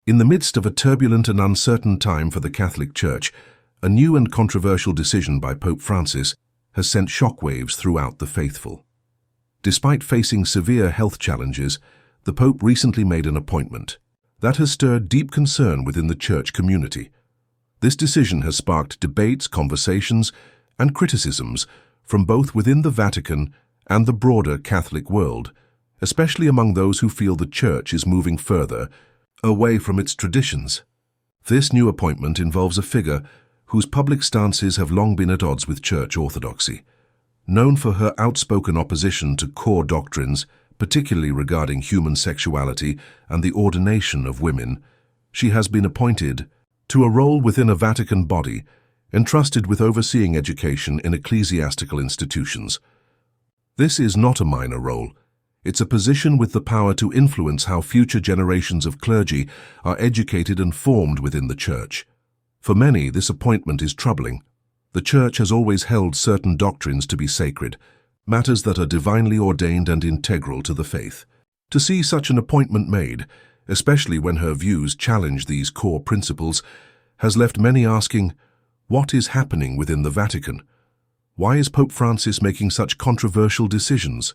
In the midst of a turbulent and uncertain time for the Catholic Church, a new and controversial decision by Pope Francis has sent shockwaves throughout the faithful. Despite facing severe health challenges, the Pope recently made an appointment that has stirred deep concern within the Church community. This decision has sparked debates, conversations, and criticisms from both within the Vatican and the broader Catholic world, especially among those who feel the Church is moving further away from its traditions. This new appointment involves a figure whose public stances have long been at odds with Church orthodoxy. Known for her outspoken opposition to core doctrines, particularly regarding human sexuality and the ordination of women, she has been appointed to a role within a Vatican body entrusted with overseeing education in ecclesiastical institutions. This is not a minor role. It's a position with the power to influence how future generations of clergy are educated and formed within the Church. For many, this appointment is troubling. The Church has always held certain doctrines to be sacred, matters that are divinely ordained and integral to the faith. To see such an appointment made, especially when her views challenge these core principles, has left many asking, what is happening within the Vatican? Why is Pope Francis making such controversial decisions?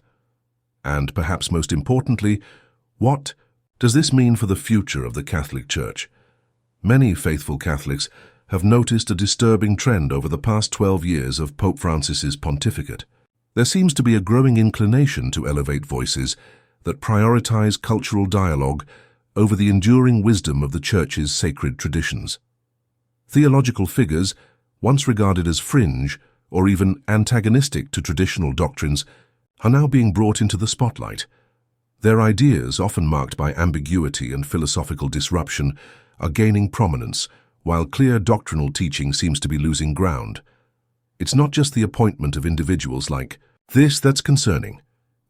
And perhaps most importantly, what does this mean for the future of the Catholic Church? Many faithful Catholics have noticed a disturbing trend over the past 12 years of Pope Francis's pontificate. There seems to be a growing inclination to elevate voices that prioritize cultural dialogue over the enduring wisdom of the Church's sacred traditions. Theological figures, once regarded as fringe or even antagonistic to traditional doctrines, are now being brought into the spotlight. Their ideas, often marked by ambiguity and philosophical disruption, are gaining prominence, while clear doctrinal teaching seems to be losing ground. It's not just the appointment of individuals like this that's concerning.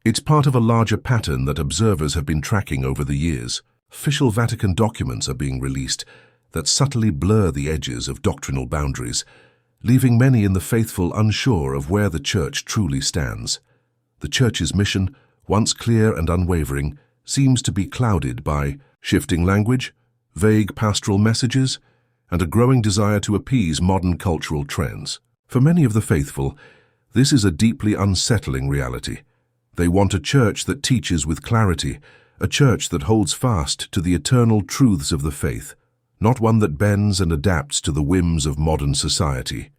It's part of a larger pattern that observers have been tracking over the years. Official Vatican documents are being released that subtly blur the edges of doctrinal boundaries, leaving many in the faithful unsure of where the Church truly stands. The Church's mission, once clear and unwavering, seems to be clouded by shifting language, vague pastoral messages, and a growing desire to appease modern cultural trends. For many of the faithful, this is a deeply unsettling reality. They want a Church that teaches with clarity, a Church that holds fast to the eternal truths of the faith, not one that bends and adapts to the whims of modern society.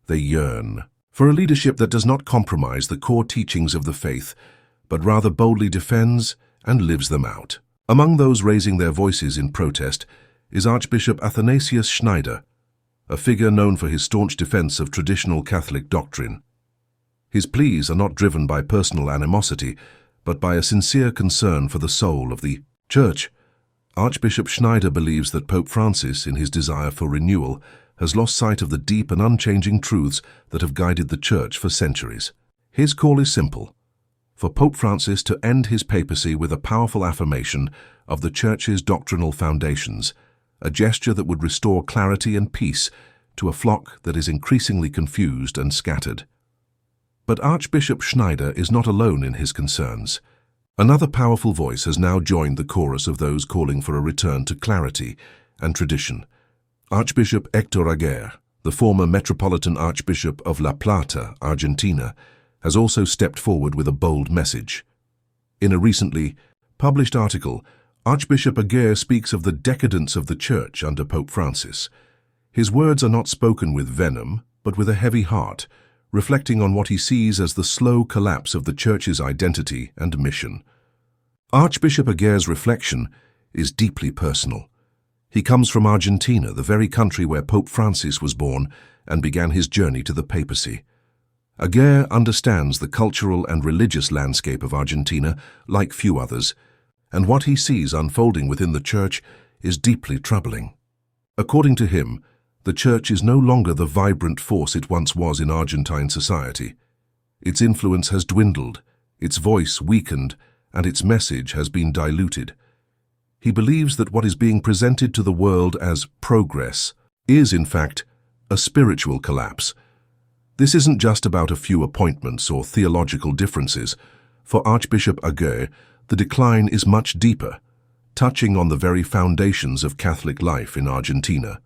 They yearn for a leadership that does not compromise the core teachings of the faith, but rather boldly defends and lives them out. Among those raising their voices in protest is Archbishop Athanasius Schneider, a figure known for his staunch defense of traditional Catholic doctrine. His pleas are not driven by personal animosity, but by a sincere concern for the soul of the Church. Archbishop Schneider believes that Pope Francis, in his desire for renewal, has lost sight of the deep and unchanging truths that have guided the Church for centuries. His call is simple: for Pope Francis to end his papacy with a powerful affirmation of the Church's doctrinal foundations, a gesture that would restore clarity and peace to a flock that is increasingly confused and scattered. But Archbishop Schneider is not alone in his concerns. Another powerful voice has now joined the chorus of those calling for a return to clarity and tradition. Archbishop Héctor Aguirre, the former Metropolitan Archbishop of La Plata, Argentina, has also stepped forward with a bold message. In a recently published article, Archbishop Aguirre speaks of the decadence of the Church under Pope Francis. His words are not spoken with venom, but with a heavy heart, reflecting on what he sees as the slow collapse of the Church's identity and mission. Archbishop Aguirre's reflection is deeply personal. He comes from Argentina, the very country where Pope Francis was born and began his journey to the papacy. Aguirre understands the cultural and religious landscape of Argentina like few others, and what he sees unfolding within the Church is deeply troubling. According to him, the Church is no longer the vibrant force it once was in Argentine society. Its influence has dwindled, its voice weakened, and its message has been diluted. He believes that what is being presented to the world as progress is, in fact, a spiritual collapse. This isn't just about a few appointments or theological differences. For Archbishop Aguirre, the decline is much deeper. touching on the very foundations of Catholic life in Argentina.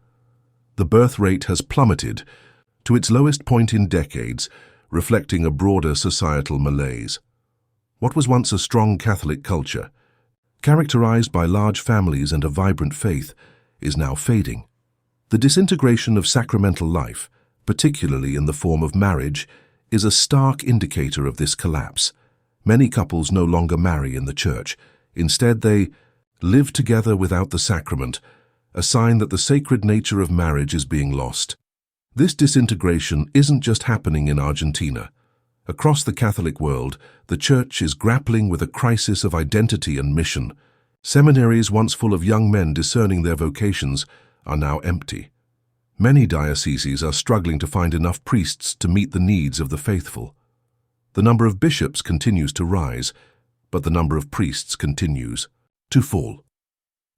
The birth rate has plummeted to its lowest point in decades, reflecting a broader societal malaise. What was once a strong Catholic culture, characterized by large families and a vibrant faith, is now fading. The disintegration of sacramental life, particularly in the form of marriage, is a stark indicator of this collapse. Many couples no longer marry in the church. Instead, they live together without the sacrament, a sign that the sacred nature of marriage is being lost. This disintegration isn't just happening in Argentina. Across the Catholic world, the Church is grappling with a crisis of identity and mission. Seminaries once full of young men discerning their vocations are now empty. Many dioceses are struggling to find enough priests to meet the needs of the faithful. The number of bishops continues to rise, but the number of priests continues to fall.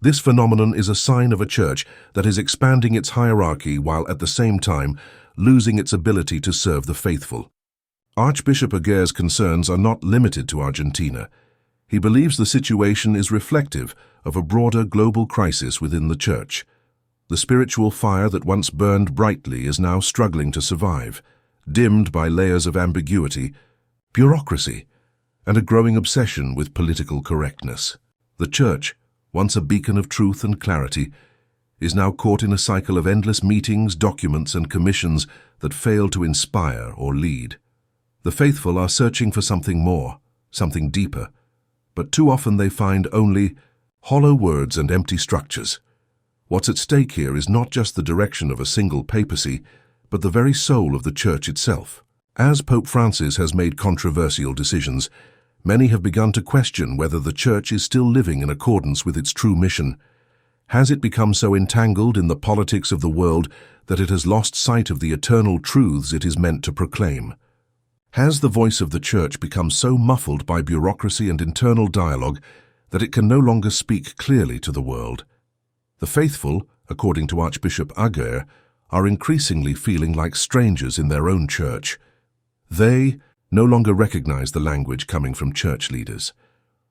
This phenomenon is a sign of a church that is expanding its hierarchy while at the same time losing its ability to serve the faithful. Archbishop Aguirre's concerns are not limited to Argentina. He believes the situation is reflective of a broader global crisis within the church. The spiritual fire that once burned brightly is now struggling to survive, dimmed by layers of ambiguity, bureaucracy, and a growing obsession with political correctness. The church, once a beacon of truth and clarity, is now caught in a cycle of endless meetings, documents, and commissions that fail to inspire or lead. The faithful are searching for something more, something deeper, but too often they find only hollow words and empty structures. What's at stake here is not just the direction of a single papacy, but the very soul of the Church itself. As Pope Francis has made controversial decisions, many have begun to question whether the Church is still living in accordance with its true mission. Has it become so entangled in the politics of the world that it has lost sight of the eternal truths it is meant to proclaim? Has the voice of the Church become so muffled by bureaucracy and internal dialogue that it can no longer speak clearly to the world? The faithful, according to Archbishop Aguirre, are increasingly feeling like strangers in their own church. They no longer recognize the language coming from church leaders.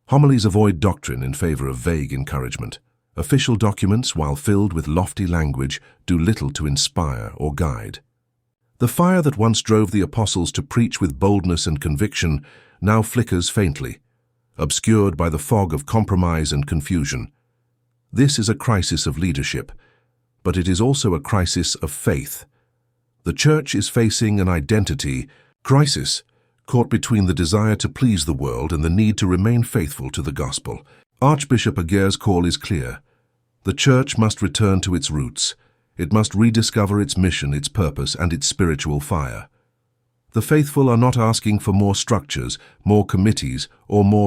Homilies avoid doctrine in favor of vague encouragement. Official documents, while filled with lofty language, do little to inspire or guide. The fire that once drove the apostles to preach with boldness and conviction now flickers faintly, obscured by the fog of compromise and confusion. This is a crisis of leadership, but it is also a crisis of faith. The Church is facing an identity crisis, caught between the desire to please the world and the need to remain faithful to the gospel. Archbishop Aguirre's call is clear. The Church must return to its roots. It must rediscover its mission, its purpose, and its spiritual fire. The faithful are not asking for more structures, more committees, or more